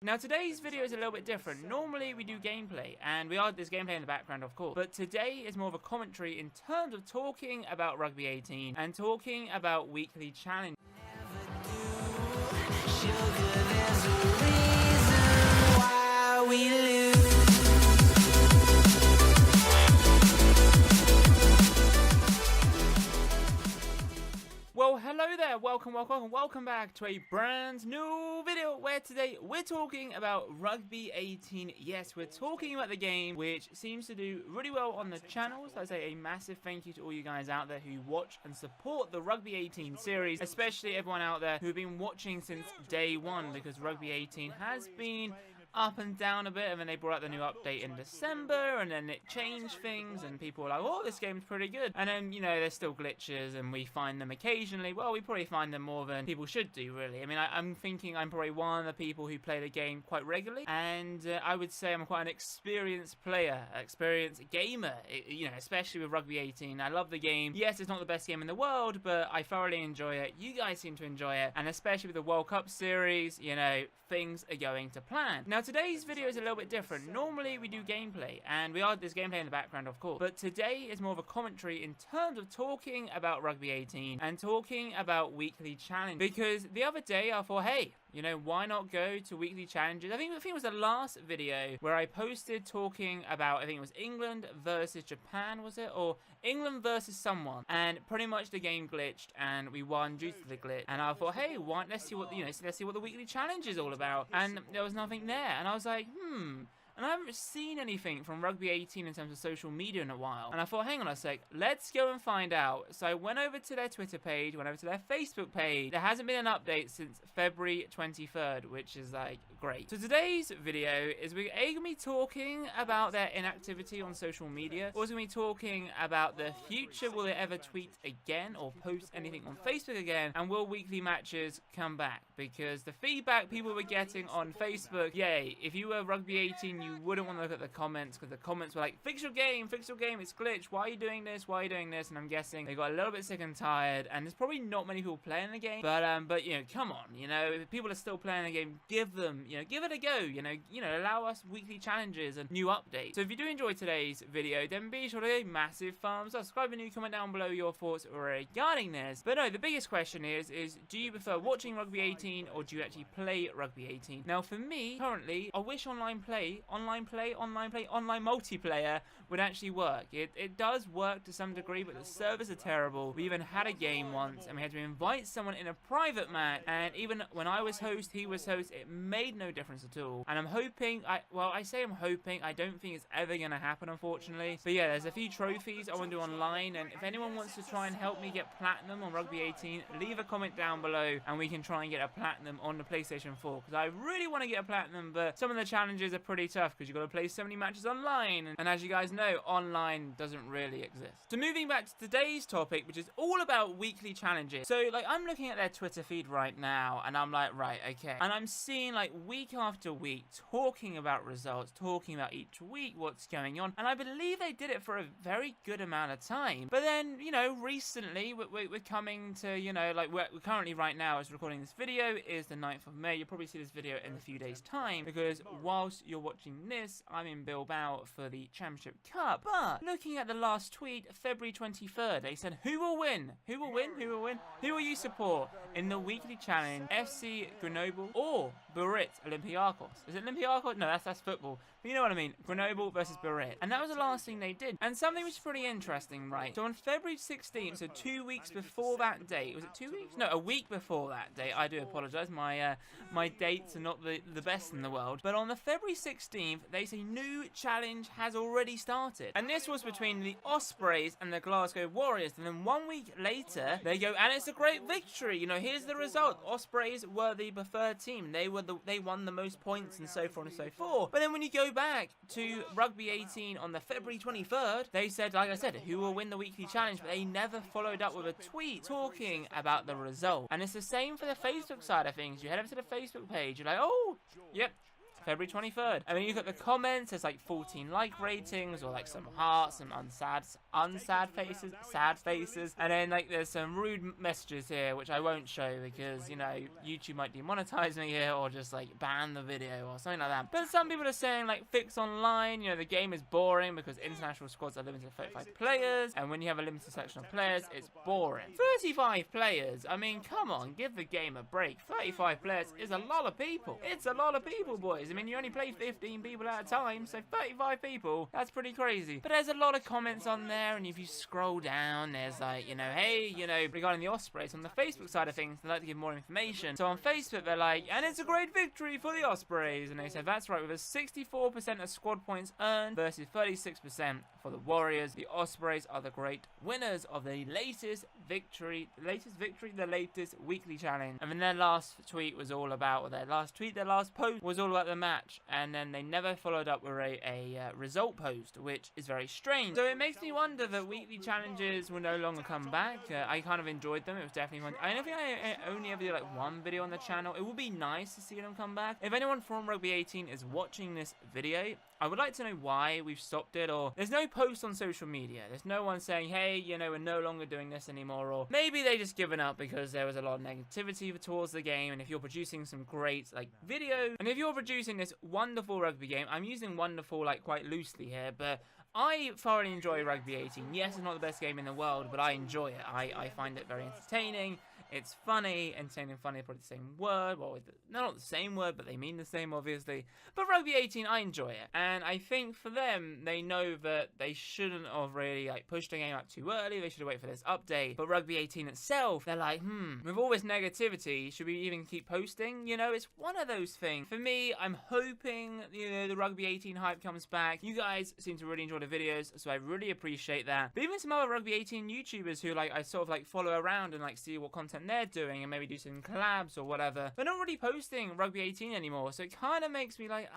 Now today's video is a little bit different. Normally we do gameplay, and there's gameplay in the background of course, but today is more of a commentary in terms of talking about Rugby 18 and talking about weekly challenge. Well, hello there, welcome back to a brand new video where today we're talking about Rugby 18. Yes, we're talking about the game which seems to do really well on the channel. So I say a massive thank you to all you guys out there who watch and support the Rugby 18 series, especially everyone out there who've been watching since day one, because Rugby 18 has been up and down a bit, and then they brought out the new update in December, and then it changed things, and people were like, oh, this game's pretty good. And then, you know, there's still glitches, and we find them occasionally. Well, we probably find them more than people should do, really. I mean, I'm thinking I'm probably one of the people who play the game quite regularly, and I would say I'm quite an experienced player, experienced gamer, you know, especially with Rugby 18. I love the game. Yes, it's not the best game in the world, but I thoroughly enjoy it. You guys seem to enjoy it, and especially with the World Cup series, you know, things are going to plan. Now, today's video is a little bit different. Normally we do gameplay, and there's gameplay in the background of course, but today is more of a commentary in terms of talking about Rugby 18 and talking about weekly challenge, because the other day I thought, hey, you know, why not go to weekly challenges? I think it was the last video where I posted talking about, I think it was England versus Japan, was it? Or England versus someone. And pretty much the game glitched and we won due to the glitch. And I thought, hey, let's see what the weekly challenge is all about. And there was nothing there. And I was like, and I haven't seen anything from Rugby 18 in terms of social media in a while. And I thought, hang on a sec, let's go and find out. So I went over to their Twitter page, went over to their Facebook page. There hasn't been an update since February 23rd, which is like great. So today's video is we're going to be talking about their inactivity on social media. We're also going to be talking about the future. Will they ever tweet again or post anything on Facebook again? And will weekly matches come back? Because the feedback people were getting on Facebook, yay, if you were Rugby 18, you wouldn't want to look at the comments, because the comments were like, fix your game, it's glitched, why are you doing this, and I'm guessing they got a little bit sick and tired, and there's probably not many people playing the game, but you know, come on, you know, if people are still playing the game, give it a go, you know, allow us weekly challenges and new updates. So if you do enjoy today's video, then be sure to give a massive thumbs up, subscribe, and comment down below your thoughts regarding this. But no, the biggest question is do you prefer watching Rugby 18 or do you actually play Rugby 18? Now for me, currently, I wish online multiplayer would actually work. It does work to some degree, but the servers are terrible. We even had a game once, and we had to invite someone in a private match, and even when I was host, he was host, it made no difference at all. And I'm hoping, I don't think it's ever going to happen, unfortunately. But yeah, there's a few trophies I want to do online, and if anyone wants to try and help me get platinum on Rugby 18, leave a comment down below, and we can try and get a platinum on the PlayStation 4, because I really want to get a platinum, but some of the challenges are pretty tough, because you've got to play so many matches online, and as you guys know, online doesn't really exist. So moving back to today's topic, which is all about weekly challenges. So like, I'm looking at their Twitter feed right now, and I'm like, right, okay, and I'm seeing like week after week talking about results, talking about each week what's going on, and I believe they did it for a very good amount of time. But then, you know, recently we're coming to, you know, like we're currently right now, as recording this video, is the 9th of May. You'll probably see this video in a few days time, because whilst you're watching this, I'm in Bilbao for the Championship Cup. But looking at the last tweet, February 23rd, they said, who will win? Who will win? Who will win? Who will you support in the weekly challenge? FC Grenoble or Burit Olympiacos? Is it Olympiacos? No, that's football. But you know what I mean. Grenoble versus Burit. And that was the last thing they did. And something which is pretty interesting, right? So on February 16th, so 2 weeks before that date, was it 2 weeks? No, a week before that date. I do apologize. My dates are not the best in the world. But on the February 16th, they say new challenge has already started. And this was between the Ospreys and the Glasgow Warriors. And then 1 week later, they go, and it's a great victory. You know, here's the result. Ospreys were the preferred team. They won the most points and so forth and so forth. But then when you go back to Rugby 18 on the February 23rd, they said, like I said, who will win the weekly challenge? But they never followed up with a tweet talking about the result. And it's the same for the Facebook side of things. You head over to the Facebook page, you're like, oh, yep, February 23rd. And when you look at the comments, there's like 14 like ratings, or like some hearts, some unsad faces, sad faces, and then like there's some rude messages here, which I won't show because, you know, YouTube might demonetize me here, or just like ban the video or something like that. But some people are saying like fix online, you know, the game is boring because international squads are limited to 35 players, and when you have a limited selection of players, it's boring. 35 players, I mean, come on, give the game a break. 35 players is a lot of people. It's a lot of people, boys. I mean, you only play 15 people at a time, so 35 people, that's pretty crazy. But there's a lot of comments on there, and if you scroll down, there's like, you know, hey, you know, regarding the Ospreys, on the Facebook side of things, they like to give more information. So on Facebook, they're like, and it's a great victory for the Ospreys, and they said, that's right, with a 64% of squad points earned versus 36% for the Warriors, the Ospreys are the great winners of the latest victory, the latest weekly challenge. And then their last tweet was all about, or their last post was all about the match, and then they never followed up with a result post, which is very strange. So it makes me wonder that weekly challenges will no longer come back. I kind of enjoyed them. It was definitely fun. I don't think I only ever did like one video on the channel. It would be nice to see them come back. If anyone from Rugby 18 is watching this video, I would like to know why we've stopped it, or there's no post on social media. There's no one saying, hey, you know, we're no longer doing this anymore, or maybe they just given up because there was a lot of negativity towards the game. And if you're producing some great like videos, and if you're producing this wonderful rugby game, I'm using wonderful like quite loosely here, but I thoroughly enjoy Rugby 18. Yes, it's not the best game in the world, but I enjoy it. I find it very entertaining. It's funny, entertaining, funny, probably the same word. Well, not the same word, but they mean the same, obviously. But Rugby 18, I enjoy it. And I think for them, they know that they shouldn't have really like pushed the game out too early. They should have waited for this update. But Rugby 18 itself, they're like, with all this negativity, should we even keep posting? You know, it's one of those things. For me, I'm hoping, you know, the Rugby 18 hype comes back. You guys seem to really enjoy the videos, so I really appreciate that. But even some other Rugby 18 YouTubers who like I sort of like follow around and like see what content they're doing and maybe do some collabs or whatever, they're not really posting Rugby 18 anymore, so it kind of makes me like,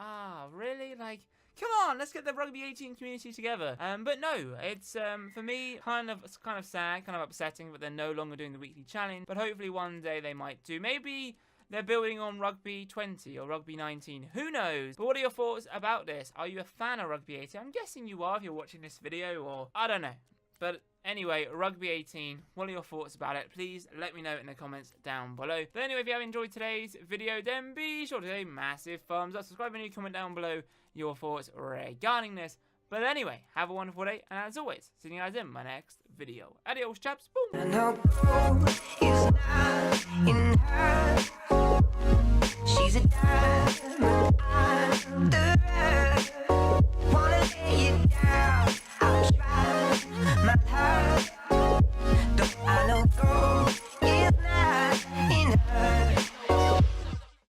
really? Like, come on, let's get the Rugby 18 community together. But no, it's for me kind of sad, kind of upsetting that they're no longer doing the weekly challenge. But hopefully one day they might do. Maybe they're building on Rugby 20 or Rugby 19. Who knows? But what are your thoughts about this? Are you a fan of Rugby 18? I'm guessing you are if you're watching this video, or I don't know. But anyway, Rugby 18, what are your thoughts about it? Please let me know in the comments down below. But anyway, if you have enjoyed today's video, then be sure to give a massive thumbs up, subscribe, and comment down below your thoughts regarding this. But anyway, have a wonderful day, and as always, see you guys in my next video. Adios, chaps. Boom. And her goal is not in her. She's a